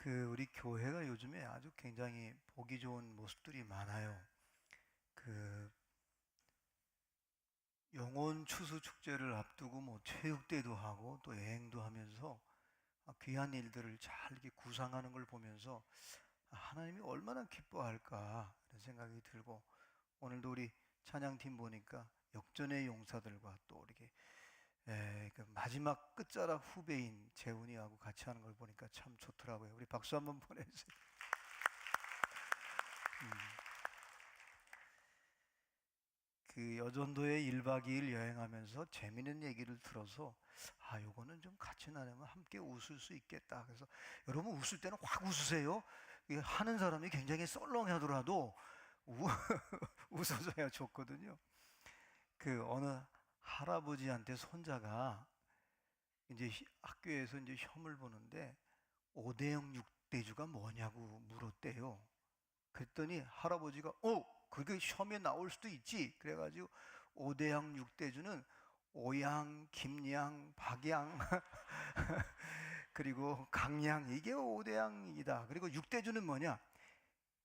우리 교회가 요즘에 아주 굉장히 보기 좋은 모습들이 많아요. 그 영혼 추수 축제를 앞두고 뭐 체육대도 하고 또 여행도 하면서 귀한 일들을 잘 이렇게 구상하는 걸 보면서 하나님이 얼마나 기뻐할까 이런 생각이 들고, 오늘도 우리 찬양팀 보니까 역전의 용사들과 또 이렇게 그 마지막 끝자락 후배인 재훈이하고 같이 하는 걸 보니까 참 좋더라고요. 우리 박수 한번 보내주세요. 여전도에 1박 2일 여행하면서 재미있는 얘기를 들어서 요거는 좀 같이 나누면 함께 웃을 수 있겠다. 그래서 여러분 웃을 때는 확 웃으세요. 이게 하는 사람이 굉장히 썰렁하더라도 웃어줘야 좋거든요. 어느 할아버지한테 손자가 이제 학교에서 이제 시험을 보는데 5대형 6대주가 뭐냐고 물었대요. 그랬더니 할아버지가 그게 시험에 나올 수도 있지. 그래가지고 5대양 6대주는 오양, 김양, 박양 그리고 강양, 이게 5대양이다. 그리고 6대주는 뭐냐?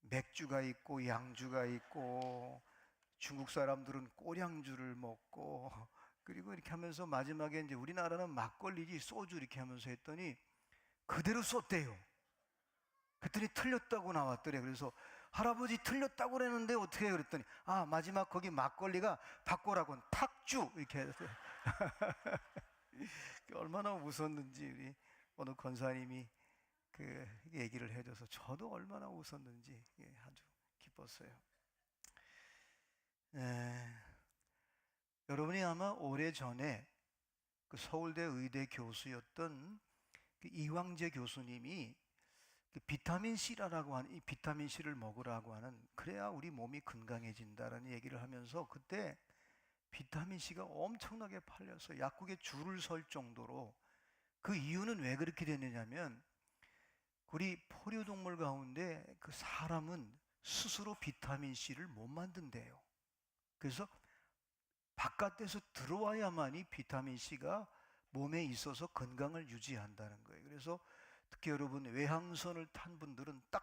맥주가 있고 양주가 있고 중국 사람들은 꼬량주를 먹고, 그리고 이렇게 하면서 마지막에 이제 우리나라는 막걸리지 소주 이렇게 하면서 했더니 그대로 썼대요. 그랬더니 틀렸다고 나왔더래. 그래서 할아버지 틀렸다고 그랬는데 어떻게 해요? 그랬더니 마지막 거기 막걸리가 바꿔라고 탁주 이렇게 해서 얼마나 웃었는지 우리 어느 권사님이 얘기를 해줘서 저도 얼마나 웃었는지 아주 기뻤어요. 여러분이 아마 오래전에 서울대 의대 교수였던 이광재 교수님이 비타민 C라고 하는, 이 비타민 C를 먹으라고 하는, 그래야 우리 몸이 건강해진다라는 얘기를 하면서 그때 비타민 C가 엄청나게 팔려서 약국에 줄을 설 정도로, 그 이유는 왜 그렇게 됐느냐면 우리 포유동물 가운데 사람은 스스로 비타민 C를 못 만든대요. 그래서 바깥에서 들어와야만이 비타민 C가 몸에 있어서 건강을 유지한다는 거예요. 그래서 특히 여러분 외항선을 탄 분들은 딱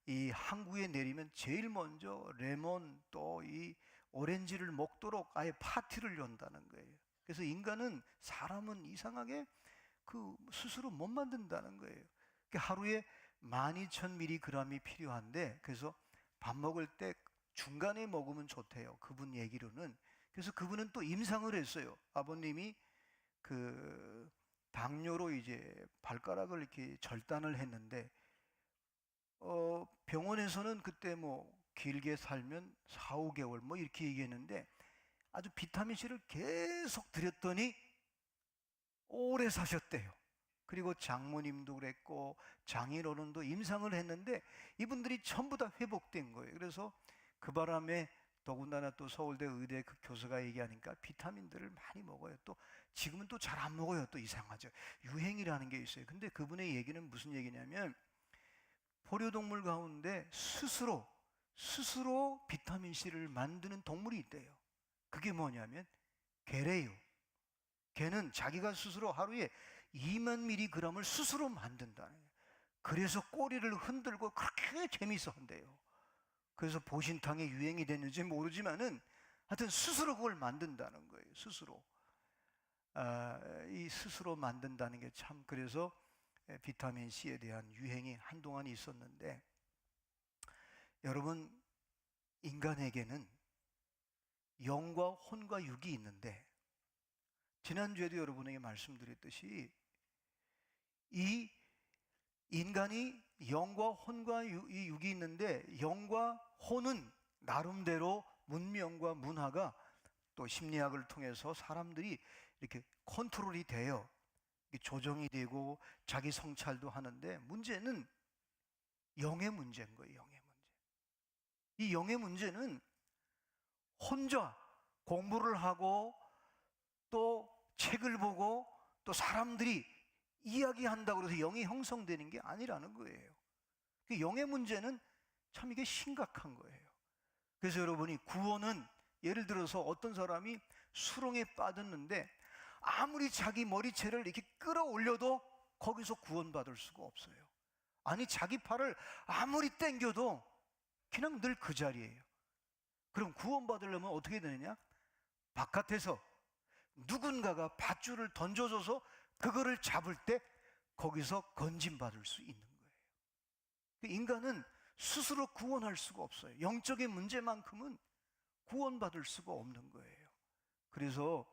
이 항구에 내리면 제일 먼저 레몬 또 이 오렌지를 먹도록 아예 파티를 연다는 거예요. 그래서 사람은 이상하게 스스로 못 만든다는 거예요. 하루에 12,000mg이 필요한데, 그래서 밥 먹을 때 중간에 먹으면 좋대요. 그분 얘기로는. 그래서 그분은 또 임상을 했어요. 아버님이 당뇨로 이제 발가락을 이렇게 절단을 했는데, 병원에서는 그때 뭐 길게 살면 4, 5개월 뭐 이렇게 얘기했는데, 아주 비타민C를 계속 드렸더니 오래 사셨대요. 그리고 장모님도 그랬고 장인어른도 임상을 했는데 이분들이 전부 다 회복된 거예요. 그래서 그 바람에 더군다나 또 서울대 의대 교수가 얘기하니까 비타민들을 많이 먹어요. 또 지금은 또 잘 안 먹어요. 또 이상하죠. 유행이라는 게 있어요. 근데 그분의 얘기는 무슨 얘기냐면 포유동물 가운데 스스로 비타민 C를 만드는 동물이 있대요. 그게 뭐냐면 개래요. 개는 자기가 스스로 하루에 2만 mg을 스스로 만든다는 거예요. 그래서 꼬리를 흔들고 그렇게 재미있어 한대요. 그래서 보신탕이 유행이 됐는지 모르지만은 하여튼 스스로 그걸 만든다는 거예요. 스스로. 이 스스로 만든다는 게 참, 그래서 비타민 C에 대한 유행이 한동안 있었는데, 여러분 인간에게는 영과 혼과 육이 있는데, 지난주에도 여러분에게 말씀드렸듯이 이 인간이 영과 혼과 이 육이 있는데, 영과 혼은 나름대로 문명과 문화가 또 심리학을 통해서 사람들이 이렇게 컨트롤이 돼요. 조정이 되고 자기 성찰도 하는데, 문제는 영의 문제인 거예요. 영의 문제. 이 영의 문제는 혼자 공부를 하고 또 책을 보고 또 사람들이 이야기한다고 해서 영이 형성되는 게 아니라는 거예요. 영의 문제는 참 이게 심각한 거예요. 그래서 여러분이 구원은, 예를 들어서 어떤 사람이 수렁에 빠졌는데 아무리 자기 머리채를 이렇게 끌어올려도 거기서 구원받을 수가 없어요. 아니 자기 팔을 아무리 당겨도 그냥 늘 그 자리예요. 그럼 구원받으려면 어떻게 되느냐? 바깥에서 누군가가 밧줄을 던져줘서 그거를 잡을 때 거기서 건진받을 수 있는 거예요. 인간은 스스로 구원할 수가 없어요. 영적인 문제만큼은 구원받을 수가 없는 거예요. 그래서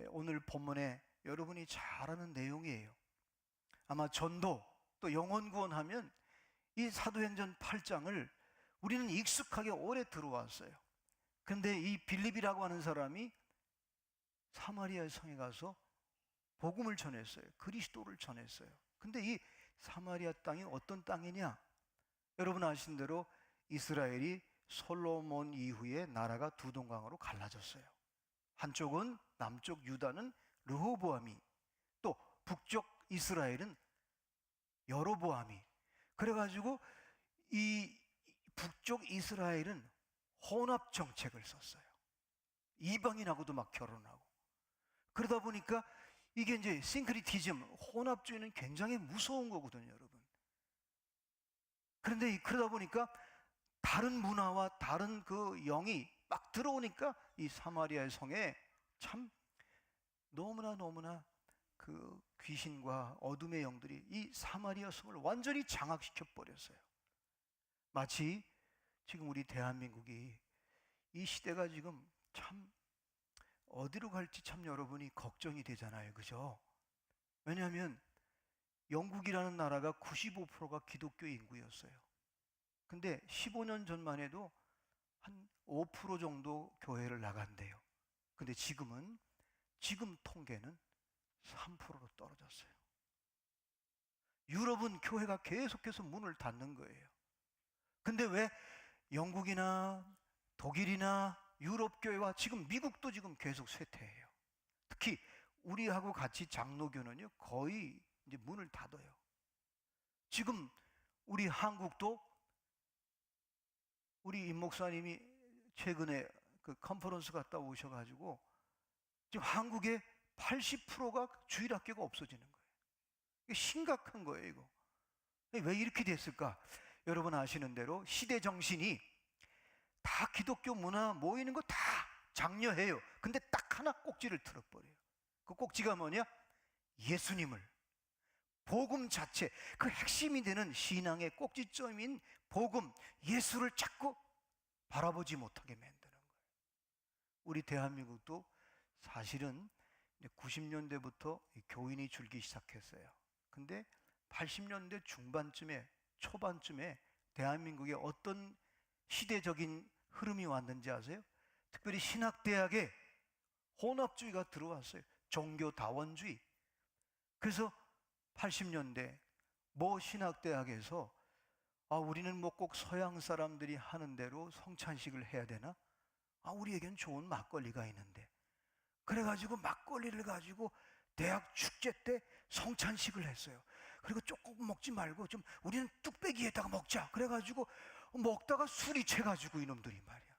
오늘 본문에 여러분이 잘 아는 내용이에요. 아마 전도 또 영혼 구원하면 이 사도행전 8장을 우리는 익숙하게 오래 들어왔어요. 근데 이 빌립이라고 하는 사람이 사마리아 성에 가서 복음을 전했어요. 그리스도를 전했어요. 근데 이 사마리아 땅이 어떤 땅이냐? 여러분 아시는 대로 이스라엘이 솔로몬 이후에 나라가 두 동강으로 갈라졌어요. 한쪽은 남쪽 유다는 르호보암이, 또 북쪽 이스라엘은 여로보암이. 그래가지고 이 북쪽 이스라엘은 혼합 정책을 썼어요. 이방인하고도 막 결혼하고. 그러다 보니까 이게 이제 싱크리티즘, 혼합주의는 굉장히 무서운 거거든요, 여러분. 그런데 그러다 보니까 다른 문화와 다른 그 영이 막 들어오니까 이 사마리아의 성에 참 너무나 그 귀신과 어둠의 영들이 이 사마리아 성을 완전히 장악시켜 버렸어요. 마치 지금 우리 대한민국이 이 시대가 지금 참 어디로 갈지 참 여러분이 걱정이 되잖아요. 그죠? 왜냐하면 영국이라는 나라가 95%가 기독교 인구였어요. 근데 15년 전만 해도 한 5% 정도 교회를 나간대요. 근데 지금 통계는 3%로 떨어졌어요. 유럽은 교회가 계속해서 문을 닫는 거예요. 근데 왜 영국이나 독일이나 유럽 교회와 지금 미국도 지금 계속 쇠퇴해요. 특히 우리하고 같이 장로교는요 거의 이제 문을 닫아요. 지금 우리 한국도 우리 임 목사님이 최근에 그 컨퍼런스 갔다 오셔가지고 지금 한국의 80%가 주일학교가 없어지는 거예요. 이게 심각한 거예요, 이거. 왜 이렇게 됐을까? 여러분 아시는 대로 시대 정신이 다 기독교 문화 모이는 거 다 장려해요. 근데 딱 하나 꼭지를 틀어버려요. 그 꼭지가 뭐냐? 예수님을, 복음 자체, 그 핵심이 되는 신앙의 꼭지점인 복음, 예수를 자꾸 바라보지 못하게 만드는 거예요. 우리 대한민국도 사실은 90년대부터 교인이 줄기 시작했어요. 근데 80년대 중반쯤에, 초반쯤에 대한민국에 어떤 시대적인 흐름이 왔는지 아세요? 특별히 신학대학에 혼합주의가 들어왔어요. 종교다원주의. 그래서 80년대 모 신학대학에서 우리는 뭐 꼭 서양 사람들이 하는 대로 성찬식을 해야 되나? 우리에겐 좋은 막걸리가 있는데. 그래가지고 막걸리를 가지고 대학 축제 때 성찬식을 했어요. 그리고 조금 먹지 말고 좀 우리는 뚝배기에다가 먹자. 그래가지고 먹다가 술이 채가지고 이놈들이 말이야.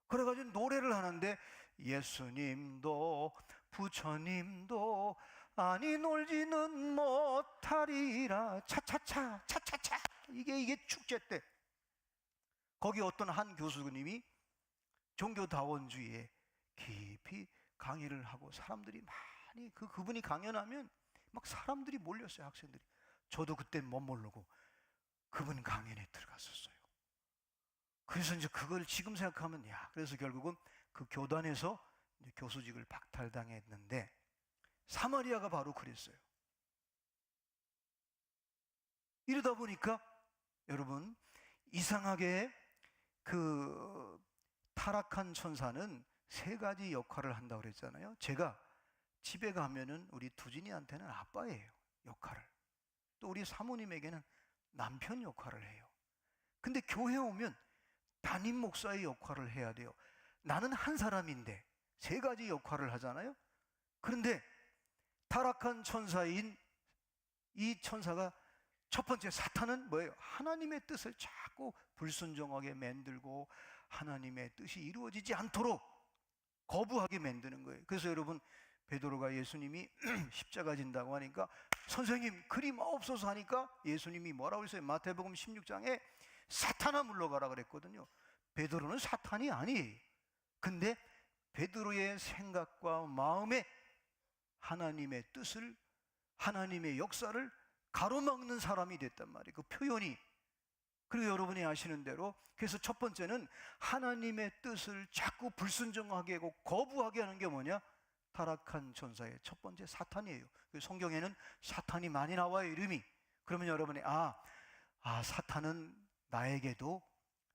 그래가지고 노래를 하는데 예수님도 부처님도 아니 놀지는 못하리라 차차차 차차차. 이게 축제 때 거기 어떤 한 교수님이 종교다원주의에 깊이 강의를 하고 사람들이 많이 그분이 강연하면 막 사람들이 몰렸어요. 학생들이. 저도 그때 못 모르고 그분 강연에 들어갔었어요. 그래서 이제 그걸 지금 생각하면 그래서 결국은 그 교단에서 이제 교수직을 박탈당했는데 사마리아가 바로 그랬어요. 이러다 보니까 여러분 이상하게 그 타락한 천사는 세 가지 역할을 한다고 그랬잖아요. 제가 집에 가면은 우리 두진이한테는 아빠예요. 역할을. 또 우리 사모님에게는 남편 역할을 해요. 근데 교회 오면 담임 목사의 역할을 해야 돼요. 나는 한 사람인데 세 가지 역할을 하잖아요. 그런데 타락한 천사인 이 천사가 첫 번째 사탄은 뭐예요? 하나님의 뜻을 자꾸 불순종하게 만들고 하나님의 뜻이 이루어지지 않도록 거부하게 만드는 거예요. 그래서 여러분 베드로가 예수님이 십자가 진다고 하니까 선생님 그리 마옵소서 하니까 예수님이 뭐라고 했어요? 마태복음 16장에 사탄아 물러가라 그랬거든요. 베드로는 사탄이 아니에요. 근데 베드로의 생각과 마음에 하나님의 뜻을, 하나님의 역사를 가로막는 사람이 됐단 말이에요. 그 표현이. 그리고 여러분이 아시는 대로, 그래서 첫 번째는 하나님의 뜻을 자꾸 불순종하게 하고 거부하게 하는 게 뭐냐? 타락한 천사의 첫 번째 사탄이에요. 성경에는 사탄이 많이 나와요, 이름이. 그러면 여러분이 사탄은 나에게도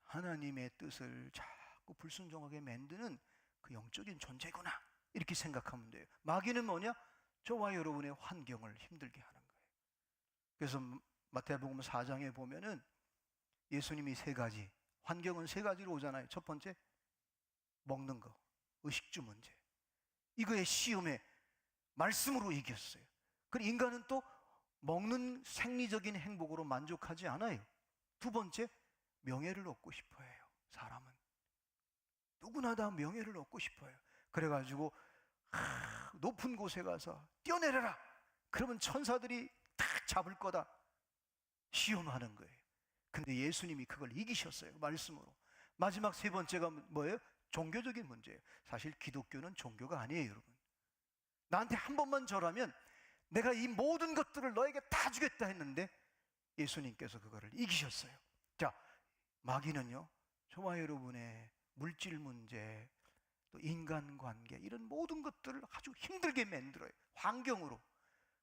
하나님의 뜻을 자꾸 불순종하게 만드는 그 영적인 존재구나, 이렇게 생각하면 돼요. 마귀는 뭐냐? 저와 여러분의 환경을 힘들게 하는 거예요. 그래서 마태복음 4장에 보면은 예수님이 세 가지, 환경은 세 가지로 오잖아요. 첫 번째, 먹는 거, 의식주 문제. 이거의 시험에 말씀으로 이겼어요. 그리고 인간은 또 먹는 생리적인 행복으로 만족하지 않아요. 두 번째, 명예를 얻고 싶어 해요. 사람은 누구나 다 명예를 얻고 싶어요. 그래가지고 높은 곳에 가서 뛰어내려라, 그러면 천사들이 딱 잡을 거다, 시험하는 거예요. 근데 예수님이 그걸 이기셨어요, 말씀으로. 마지막 세 번째가 뭐예요? 종교적인 문제예요. 사실 기독교는 종교가 아니에요, 여러분. 나한테 한 번만 절하면 내가 이 모든 것들을 너에게 다 주겠다 했는데 예수님께서 그거를 이기셨어요. 자, 마귀는요, 저와 여러분의 물질 문제, 또 인간관계, 이런 모든 것들을 아주 힘들게 만들어요, 환경으로.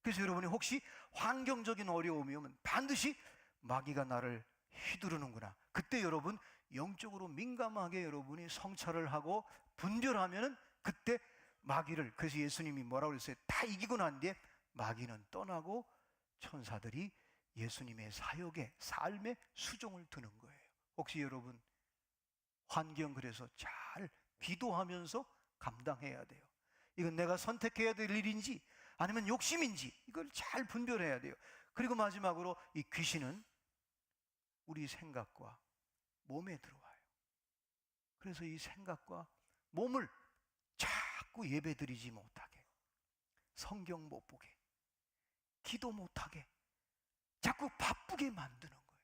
그래서 여러분이 혹시 환경적인 어려움이 오면 반드시 마귀가 나를 휘두르는구나, 그때 여러분 영적으로 민감하게 여러분이 성찰을 하고 분별하면은 그때 마귀를, 그래서 예수님이 뭐라고 그랬어요? 다 이기고 난 뒤에 마귀는 떠나고 천사들이 예수님의 사역에, 삶에 수종을 두는 거예요. 혹시 여러분 환경, 그래서 잘 기도하면서 감당해야 돼요. 이건 내가 선택해야 될 일인지 아니면 욕심인지, 이걸 잘 분별해야 돼요. 그리고 마지막으로 이 귀신은 우리 생각과 몸에 들어와요. 그래서 이 생각과 몸을 자꾸 예배드리지 못하게, 성경 못 보게, 기도 못하게, 자꾸 바쁘게 만드는 거예요.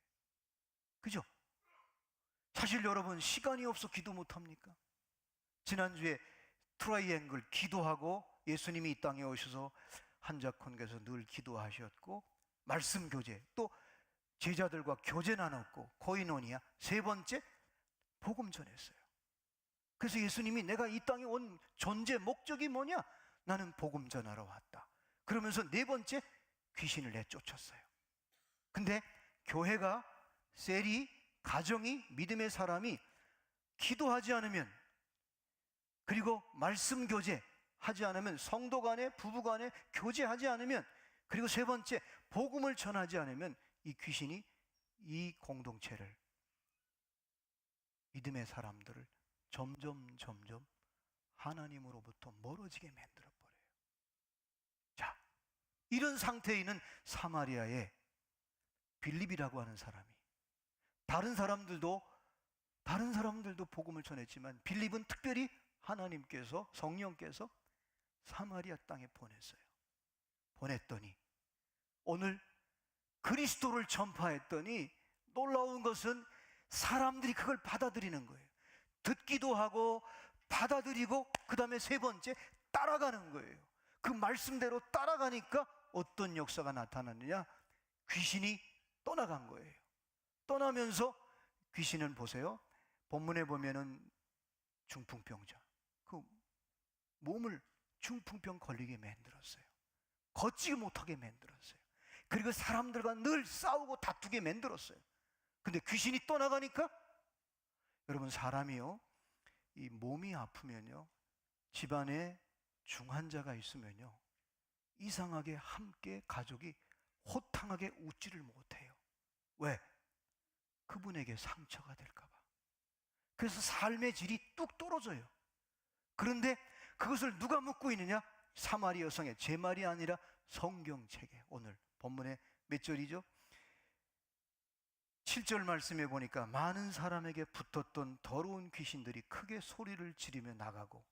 그죠? 사실 여러분 시간이 없어 기도 못합니까? 지난주에 트라이앵글 기도하고 예수님이 이 땅에 오셔서 한자콘에서 늘 기도하셨고, 말씀 교제, 또 제자들과 교제 나눴고, 코이노니아, 세 번째 복음 전했어요. 그래서 예수님이 내가 이 땅에 온 존재 목적이 뭐냐? 나는 복음 전하러 왔다. 그러면서 네 번째, 귀신을 내쫓았어요. 근데 교회가, 셀이, 가정이, 믿음의 사람이 기도하지 않으면, 그리고 말씀 교제 하지 않으면, 성도 간에, 부부 간에 교제하지 않으면, 그리고 세 번째 복음을 전하지 않으면 이 귀신이 이 공동체를, 믿음의 사람들을 점점 하나님으로부터 멀어지게 만들어 버려요. 자, 이런 상태에 있는 사마리아의 빌립이라고 하는 사람이, 다른 사람들도 복음을 전했지만 빌립은 특별히 하나님께서, 성령께서 사마리아 땅에 보냈어요. 보냈더니 오늘 그리스도를 전파했더니 놀라운 것은 사람들이 그걸 받아들이는 거예요. 듣기도 하고 받아들이고, 그 다음에 세 번째 따라가는 거예요. 그 말씀대로 따라가니까 어떤 역사가 나타났느냐? 귀신이 떠나간 거예요. 떠나면서 귀신은 보세요, 본문에 보면은 중풍병자, 그 몸을 중풍병 걸리게 만들었어요. 걷지 못하게 만들었어요. 그리고 사람들과 늘 싸우고 다투게 만들었어요. 근데 귀신이 떠나가니까, 여러분 사람이요, 이 몸이 아프면요, 집안에 중환자가 있으면요, 이상하게 함께 가족이 호탕하게 웃지를 못해요. 왜? 그분에게 상처가 될까 봐. 그래서 삶의 질이 뚝 떨어져요. 그런데 그것을 누가 묻고 있느냐? 사마리 여성의, 제 말이 아니라 성경책에, 오늘 본문에 몇 절이죠? 7절 말씀에 보니까 많은 사람에게 붙었던 더러운 귀신들이 크게 소리를 지르며 나가고,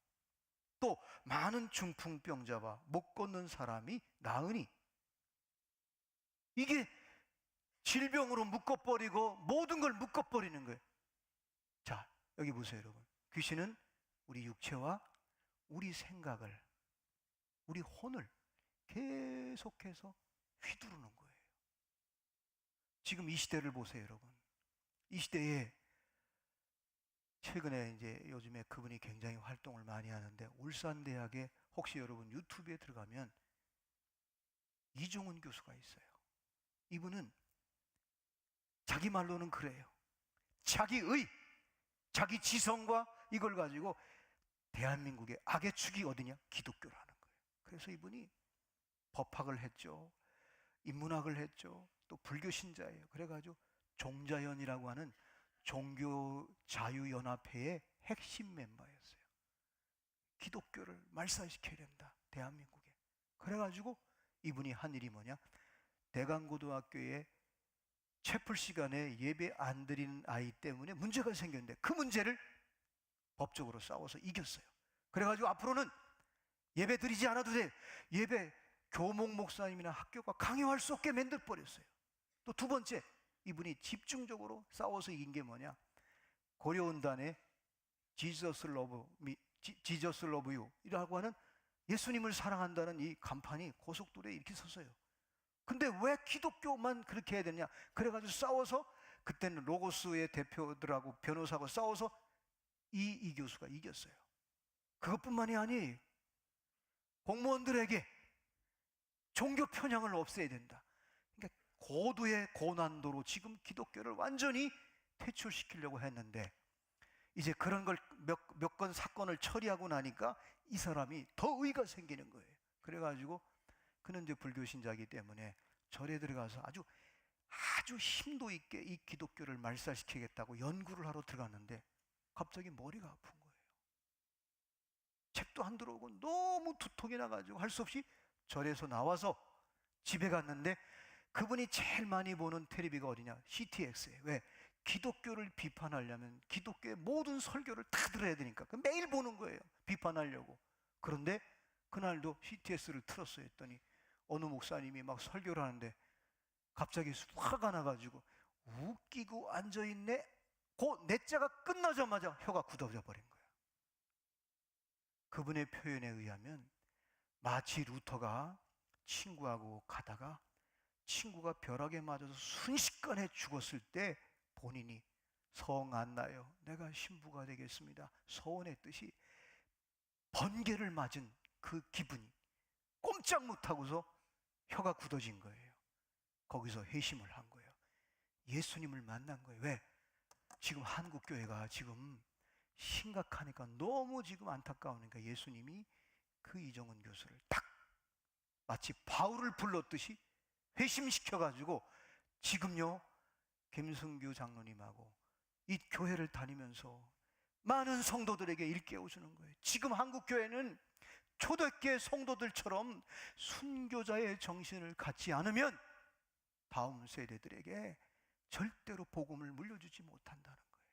또 많은 중풍병자와 못 걷는 사람이 나으니, 이게 질병으로 묶어버리고 모든 걸 묶어버리는 거예요. 자, 여기 보세요, 여러분. 귀신은 우리 육체와 우리 생각을, 우리 혼을 계속해서 휘두르는 거예요. 지금 이 시대를 보세요, 여러분. 이 시대에 최근에 이제 요즘에 그분이 굉장히 활동을 많이 하는데, 울산대학에 혹시 여러분 유튜브에 들어가면 이종훈 교수가 있어요. 이분은 자기 말로는 그래요. 자기 지성과 이걸 가지고 대한민국의 악의 축이 어디냐? 기독교라는 거예요. 그래서 이분이 법학을 했죠. 인문학을 했죠. 또 불교 신자예요. 그래가지고 종자연이라고 하는 종교자유연합회의 핵심 멤버였어요. 기독교를 말살시켜야 된다, 대한민국에. 그래가지고 이분이 한 일이 뭐냐? 대강고등학교에 채플 시간에 예배 안 드리는 아이 때문에 문제가 생겼는데 그 문제를 법적으로 싸워서 이겼어요. 그래가지고 앞으로는 예배 드리지 않아도 돼. 예배 교목 목사님이나 학교가 강요할 수 없게 만들어버렸어요. 또 두 번째, 이분이 집중적으로 싸워서 이긴 게 뭐냐? 고려원단에 Jesus love you 이라고 하는 예수님을 사랑한다는 이 간판이 고속도로에 이렇게 섰어요. 근데 왜 기독교만 그렇게 해야 되냐? 그래가지고 싸워서, 그때는 로고스의 대표들하고 변호사하고 싸워서 이 교수가 이겼어요. 그것뿐만이 아니에요. 공무원들에게 종교 편향을 없애야 된다. 그러니까 고도의 고난도로 지금 기독교를 완전히 퇴출시키려고 했는데, 이제 그런 걸 몇 건 사건을 처리하고 나니까 이 사람이 더 의의가 생기는 거예요. 그래가지고 그는 이제 불교 신자이기 때문에 절에 들어가서 아주 심도 있게 이 기독교를 말살시키겠다고 연구를 하러 들어갔는데 갑자기 머리가 아픈 거예요. 책도 안 들어오고 너무 두통이 나가지고 할 수 없이 절에서 나와서 집에 갔는데, 그분이 제일 많이 보는 텔레비가 어디냐? CTX예요. 왜? 기독교를 비판하려면 기독교의 모든 설교를 다 들어야 되니까 매일 보는 거예요. 비판하려고. 그런데 그날도 CTS를 틀었어요. 했더니 어느 목사님이 막 설교를 하는데 갑자기 화가 나가지고 웃기고 앉아있네. 그 넷자가 끝나자마자 혀가 굳어져 버린 거예요. 그분의 표현에 의하면 마치 루터가 친구하고 가다가 친구가 벼락에 맞아서 순식간에 죽었을 때 본인이 성 안 나요, 내가 신부가 되겠습니다, 서원했듯이 번개를 맞은 그 기분이 꼼짝 못하고서 혀가 굳어진 거예요. 거기서 회심을 한 거예요. 예수님을 만난 거예요. 왜? 지금 한국교회가 지금 심각하니까, 너무 지금 안타까우니까 예수님이 그 이종훈 교수를 딱 마치 바울을 불렀듯이 회심시켜가지고 지금요 김승규 장로님하고 이 교회를 다니면서 많은 성도들에게 일깨워주는 거예요. 지금 한국교회는 초대교회 성도들처럼 순교자의 정신을 갖지 않으면 다음 세대들에게 절대로 복음을 물려주지 못한다는 거예요.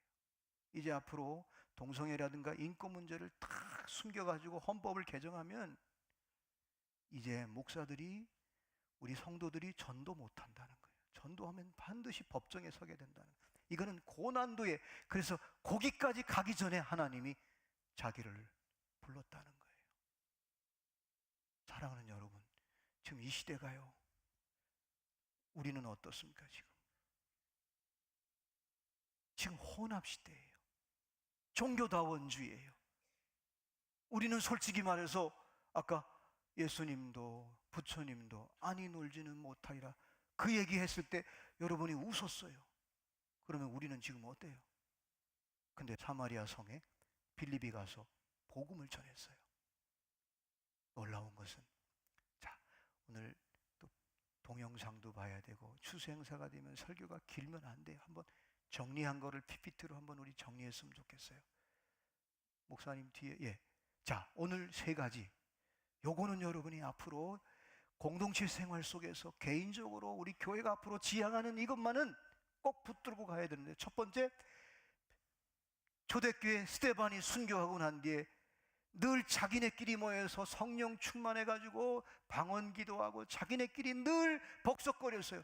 이제 앞으로 동성애라든가 인권 문제를 탁 숨겨가지고 헌법을 개정하면 이제 목사들이, 우리 성도들이 전도 못한다는 거예요. 전도하면 반드시 법정에 서게 된다는 거예요. 이거는 고난도에, 그래서 거기까지 가기 전에 하나님이 자기를 불렀다는 거예요. 사랑하는 여러분, 지금 이 시대가요, 우리는 어떻습니까? 지금 혼합 시대예요. 종교다원주의예요. 우리는 솔직히 말해서 아까 예수님도 부처님도 아니 놀지는 못하리라 그 얘기했을 때 여러분이 웃었어요. 그러면 우리는 지금 어때요? 근데 사마리아 성에 빌립이 가서 복음을 전했어요. 놀라운 것은, 자, 오늘 또 동영상도 봐야 되고 추수행사가 되면 설교가 길면 안 돼요. 한번 정리한 거를 PPT로 한번 우리 정리했으면 좋겠어요. 목사님 뒤에, 예. 자, 오늘 세 가지. 요거는 여러분이 앞으로 공동체 생활 속에서 개인적으로 우리 교회가 앞으로 지향하는 이것만은 꼭 붙들고 가야 되는데, 첫 번째, 초대교회 스데반이 순교하고 난 뒤에 늘 자기네끼리 모여서 성령 충만해가지고 방언 기도하고 자기네끼리 늘 벅석거렸어요.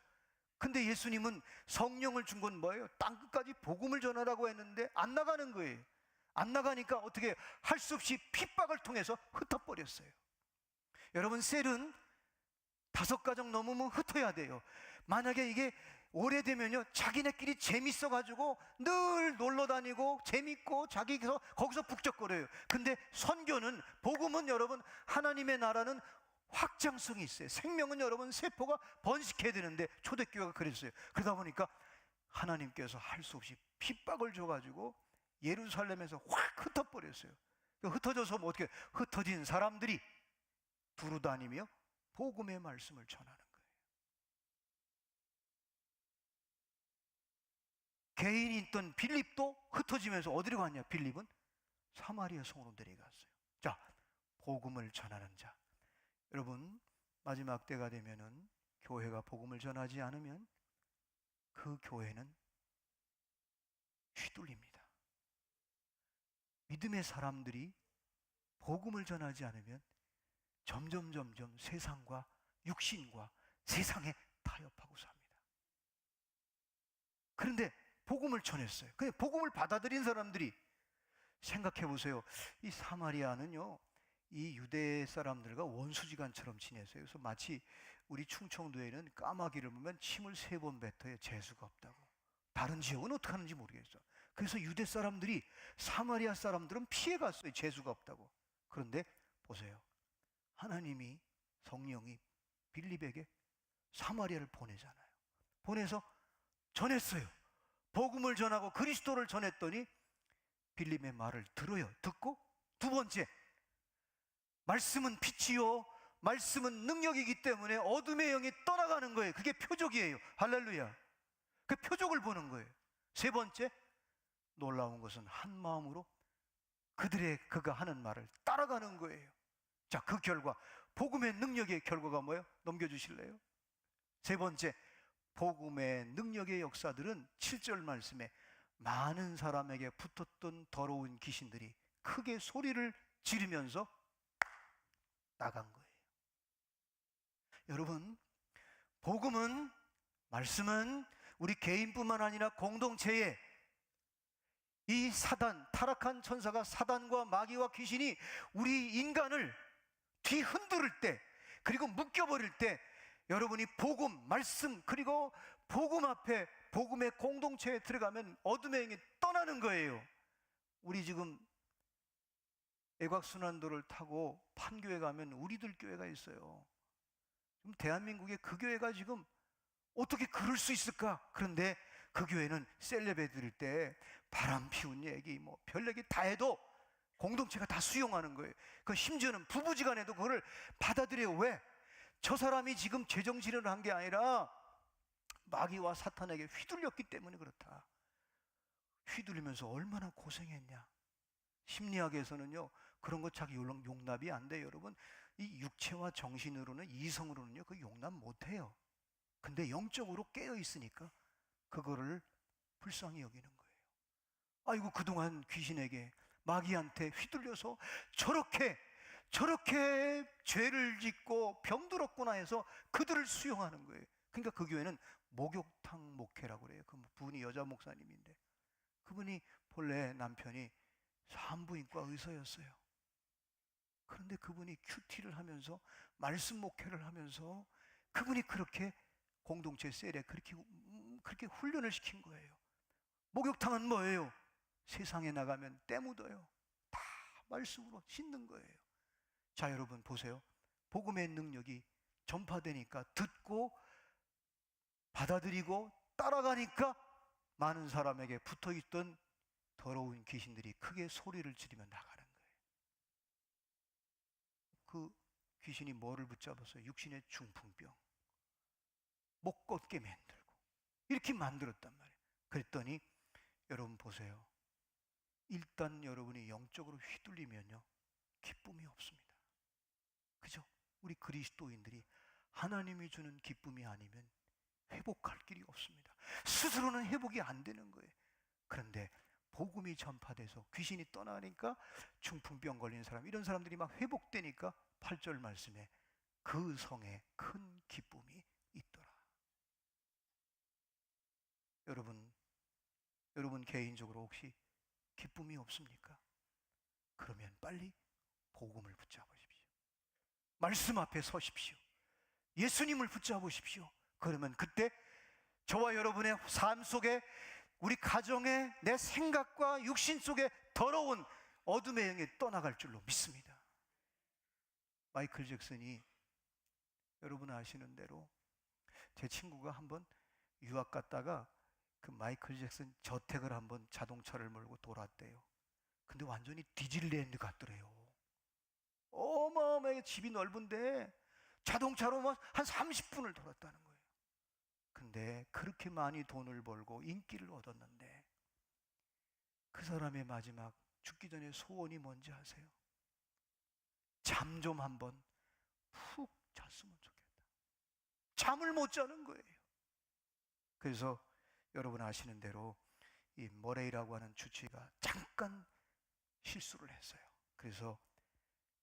근데 예수님은 성령을 준 건 뭐예요? 땅끝까지 복음을 전하라고 했는데 안 나가는 거예요. 안 나가니까 어떻게 할 수 없이 핍박을 통해서 흩어버렸어요. 여러분, 셀은 5가정 넘으면 흩어야 돼요. 만약에 이게 오래되면요, 자기네끼리 재밌어가지고 늘 놀러 다니고 재밌고 거기서 북적거려요. 근데 선교는, 복음은 여러분, 하나님의 나라는 확장성이 있어요. 생명은 여러분 세포가 번식해야 되는데 초대교회가 그랬어요. 그러다 보니까 하나님께서 할 수 없이 핍박을 줘가지고 예루살렘에서 확 흩어버렸어요. 흩어져서 뭐 어떻게, 흩어진 사람들이 두루 다니며 복음의 말씀을 전하는 거예요. 개인이 있던 빌립도 흩어지면서 어디로 갔냐? 빌립은 사마리아 성으로 내려갔어요. 자, 복음을 전하는 자. 여러분, 마지막 때가 되면은 교회가 복음을 전하지 않으면 그 교회는 휘둘립니다. 믿음의 사람들이 복음을 전하지 않으면 점점 세상과 육신과 세상에 타협하고 삽니다. 그런데 복음을 전했어요. 근데 복음을 받아들인 사람들이, 생각해 보세요. 이 사마리아는요, 이 유대 사람들과 원수지간처럼 지냈어요. 그래서 마치 우리 충청도에는 까마귀를 보면 침을 3번 뱉어요. 재수가 없다고. 다른 지역은 어떻게 하는지 모르겠어. 그래서 유대 사람들이, 사마리아 사람들은 피해갔어요. 재수가 없다고. 그런데 보세요. 하나님이, 성령이 빌립에게 사마리아를 보내잖아요. 보내서 전했어요. 복음을 전하고 그리스도를 전했더니 빌립의 말을 들어요. 듣고, 2번째, 말씀은 빛이요 말씀은 능력이기 때문에 어둠의 영이 떠나가는 거예요. 그게 표적이에요. 할렐루야. 그 표적을 보는 거예요. 3번째, 놀라운 것은 한 마음으로 그가 하는 말을 따라가는 거예요. 자, 그 결과, 복음의 능력의 결과가 뭐예요? 넘겨주실래요? 3번째, 복음의 능력의 역사들은 7절 말씀에 많은 사람에게 붙었던 더러운 귀신들이 크게 소리를 지르면서 나간 거예요. 여러분, 복음은, 말씀은 우리 개인뿐만 아니라 공동체에, 이 사단, 타락한 천사가 사단과 마귀와 귀신이 우리 인간을 뒤흔들 때, 그리고 묶여버릴 때, 여러분이 복음, 말씀, 그리고 복음 앞에, 복음의 공동체에 들어가면 어둠의 영이 떠나는 거예요. 우리 지금 애곽순환도를 타고 판교에 가면 우리들 교회가 있어요. 지금 대한민국에 그 교회가 지금 어떻게 그럴 수 있을까? 그런데 그 교회는 셀레브레 드릴 때 바람 피운 얘기, 뭐 별 얘기 다 해도 공동체가 다 수용하는 거예요. 그 심지어는 부부지간에도 그걸 받아들여요. 왜? 저 사람이 지금 재정신을 한 게 아니라 마귀와 사탄에게 휘둘렸기 때문에 그렇다. 휘둘리면서 얼마나 고생했냐. 심리학에서는요, 그런 거 자기 용납이 안 돼요. 여러분, 이 육체와 정신으로는, 이성으로는요, 그 용납 못 해요. 근데 영적으로 깨어 있으니까 그거를 불쌍히 여기는 거예요. 아이고, 그동안 귀신에게, 마귀한테 휘둘려서 저렇게 죄를 짓고 병들었구나 해서 그들을 수용하는 거예요. 그러니까 그 교회는 목욕탕 목회라고 그래요. 그 분이 여자 목사님인데, 그분이 본래 남편이 산부인과 의사였어요. 그런데 그분이 큐티를 하면서, 말씀 목회를 하면서, 그분이 그렇게 공동체 셀에 그렇게 훈련을 시킨 거예요. 목욕탕은 뭐예요? 세상에 나가면 때 묻어요. 다 말씀으로 씻는 거예요. 자, 여러분 보세요. 복음의 능력이 전파되니까, 듣고 받아들이고 따라가니까 많은 사람에게 붙어있던 더러운 귀신들이 크게 소리를 지르며 나가는 거예요. 그 귀신이 뭐를 붙잡았어요? 육신의 중풍병, 못 걷게 만들고 이렇게 만들었단 말이에요. 그랬더니 여러분 보세요. 일단 여러분이 영적으로 휘둘리면요, 기쁨이 없습니다. 그죠? 우리 그리스도인들이 하나님이 주는 기쁨이 아니면 회복할 길이 없습니다. 스스로는 회복이 안 되는 거예요. 그런데 복음이 전파돼서 귀신이 떠나니까 중풍병 걸린 사람, 이런 사람들이 막 회복되니까 8절 말씀에 그 성에 큰 기쁨이 있더라. 여러분 개인적으로 혹시 기쁨이 없습니까? 그러면 빨리 복음을 붙잡으십시오. 말씀 앞에 서십시오. 예수님을 붙잡으십시오. 그러면 그때 저와 여러분의 삶 속에, 우리 가정에, 내 생각과 육신 속에 더러운 어둠의 영이 떠나갈 줄로 믿습니다. 마이클 잭슨이, 여러분 아시는 대로 제 친구가 한번 유학 갔다가 그 마이클 잭슨 저택을 한번 자동차를 몰고 돌았대요. 근데 완전히 디즈니랜드 같더래요. 어마어마하게 집이 넓은데 자동차로 한 30분을 돌았다는 거예요. 근데 그렇게 많이 돈을 벌고 인기를 얻었는데 그 사람의 마지막 죽기 전에 소원이 뭔지 아세요? 잠 좀 한번 푹 잤으면 좋겠다. 잠을 못 자는 거예요. 그래서 여러분 아시는 대로 이 머레이라고 하는 주치의가 잠깐 실수를 했어요. 그래서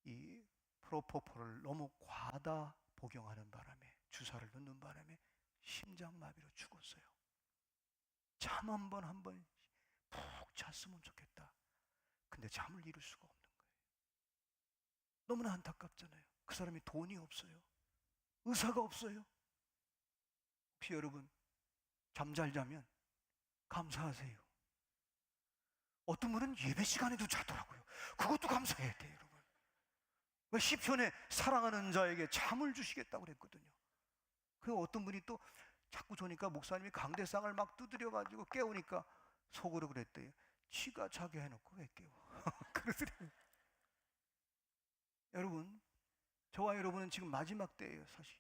이 프로포폴을 너무 과다 복용하는 바람에, 주사를 넣는 바람에 심장마비로 죽었어요. 잠 한번 푹 잤으면 좋겠다. 근데 잠을 이룰 수가 없는 거예요. 너무나 안타깝잖아요. 그 사람이 돈이 없어요. 의사가 없어요. 혹시 여러분 잠 잘 자면 감사하세요. 어떤 분은 예배 시간에도 자더라고요. 그것도 감사해야 돼요, 여러분. 시편에 사랑하는 자에게 잠을 주시겠다고 그랬거든요. 그 어떤 분이 또 자꾸 조니까 목사님이 강대상을 막 두드려가지고 깨우니까 속으로 그랬대요. 지가 자게 해놓고 왜 깨워? 그러더래요. 여러분, 저와 여러분은 지금 마지막 때예요, 사실.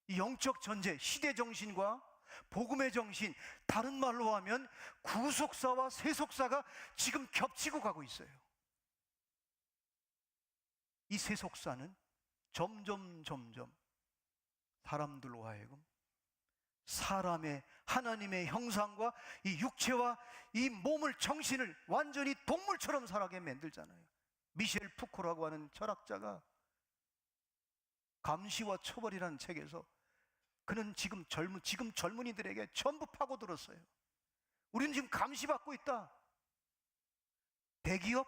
이 영적 전제, 시대 정신과 복음의 정신, 다른 말로 하면 구속사와 세속사가 지금 겹치고 가고 있어요. 이 세속사는 점점 사람들로 하여금 사람의, 하나님의 형상과 이 육체와 이 몸을, 정신을 완전히 동물처럼 살아게 만들잖아요. 미셸 푸코라고 하는 철학자가 감시와 처벌이라는 책에서 그는 지금 젊은이들에게 전부 파고들었어요. 우리는 지금 감시받고 있다. 대기업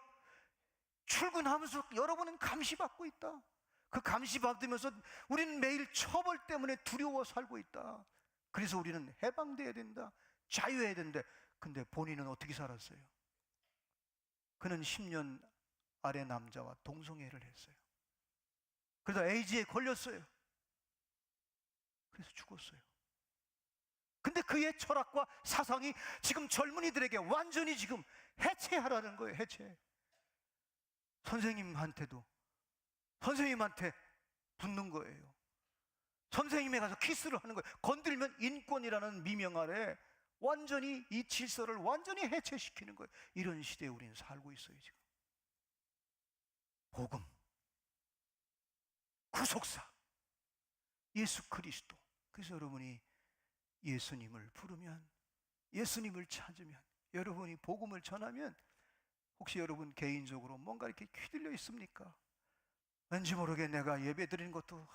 출근하면서 여러분은 감시받고 있다. 그 감시받으면서 우리는 매일 처벌 때문에 두려워 살고 있다. 그래서 우리는 해방돼야 된다. 자유해야 된다. 근데 본인은 어떻게 살았어요? 그는 10년 아래 남자와 동성애를 했어요. 그러다 에이즈에 걸렸어요. 그래서 죽었어요. 근데 그의 철학과 사상이 지금 젊은이들에게 완전히 지금 해체하라는 거예요. 해체. 선생님한테 붙는 거예요. 선생님에 가서 키스를 하는 거예요. 건들면 인권이라는 미명 아래 완전히 이 질서를 완전히 해체시키는 거예요. 이런 시대에 우리는 살고 있어요, 지금. 복음, 구속사, 예수 그리스도. 그래서 여러분이 예수님을 부르면, 예수님을 찾으면, 여러분이 복음을 전하면, 혹시 여러분 개인적으로 뭔가 이렇게 휘둘려 있습니까? 왠지 모르게 내가 예배 드리는 것도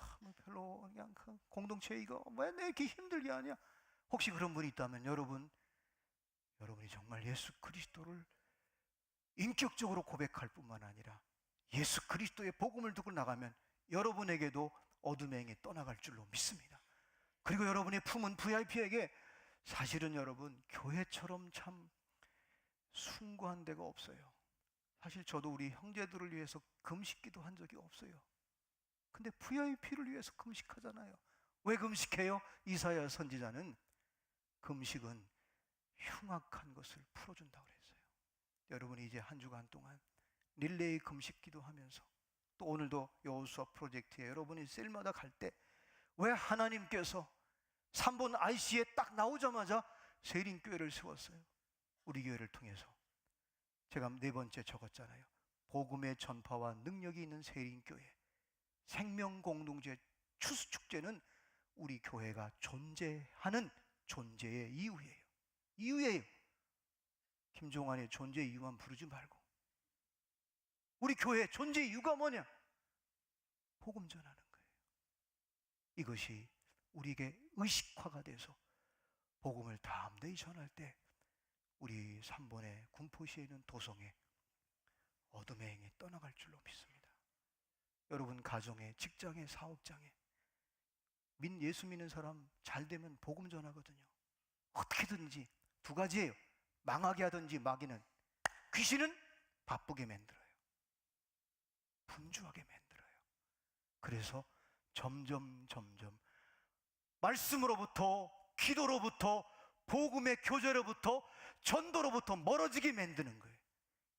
별로, 그냥 공동체 이거 왜 내 이렇게 힘들게 하냐? 혹시 그런 분이 있다면 여러분이 정말 예수 그리스도를 인격적으로 고백할 뿐만 아니라 예수 그리스도의 복음을 듣고 나가면 여러분에게도 어둠의 영이 떠나갈 줄로 믿습니다. 그리고 여러분의 품은 VIP에게 사실은 여러분 교회처럼 참 숭고한 데가 없어요. 사실 저도 우리 형제들을 위해서 금식기도 한 적이 없어요. 근데 VIP를 위해서 금식하잖아요. 왜 금식해요? 이사야 선지자는 금식은 흉악한 것을 풀어준다고 그랬어요. 여러분이 이제 한 주간 동안 릴레이 금식기도 하면서 또 오늘도 여호수아 프로젝트에 여러분이 셀마다 갈 때 왜 하나님께서 3번 IC에 딱 나오자마자 세린교회를 세웠어요? 우리 교회를 통해서. 제가 4번째 적었잖아요. 복음의 전파와 능력이 있는 세린교회, 생명공동체 추수축제는 우리 교회가 존재하는 존재의 이유예요. 김종환의 존재 이유만 부르지 말고 우리 교회 존재 이유가 뭐냐? 복음 전하는 거예요. 이것이 우리에게 의식화가 돼서 복음을 담대히 전할 때 우리 3번의 군포시에 있는 도성에 어둠의 행이 떠나갈 줄로 믿습니다. 여러분 가정에, 직장에, 사업장에 예수 믿는 사람 잘 되면 복음 전하거든요. 어떻게든지 두 가지예요. 망하게 하든지 마귀는, 귀신은 바쁘게 만들어요. 분주하게 만들어요. 그래서 점점 말씀으로부터, 기도로부터, 복음의 교제로부터, 전도로부터 멀어지게 만드는 거예요.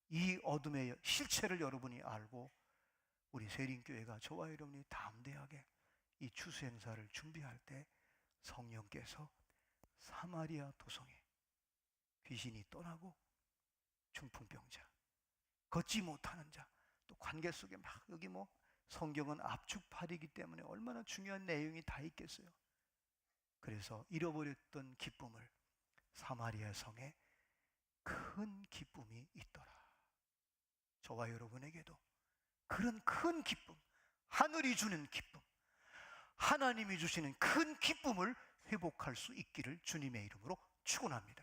이 어둠의 실체를 여러분이 알고 우리 세린교회가 저와 여러분이 담대하게 이 추수 행사를 준비할 때 성령께서 사마리아 도성에 귀신이 떠나고 중풍병자, 걷지 못하는 자, 또 관계 속에 막 여기 성경은 압축팔이기 때문에 얼마나 중요한 내용이 다 있겠어요. 그래서 잃어버렸던 기쁨을 사마리아 성에 큰 기쁨이 있더라. 저와 여러분에게도 그런 큰 기쁨, 하늘이 주는 기쁨, 하나님이 주시는 큰 기쁨을 회복할 수 있기를 주님의 이름으로 축원합니다.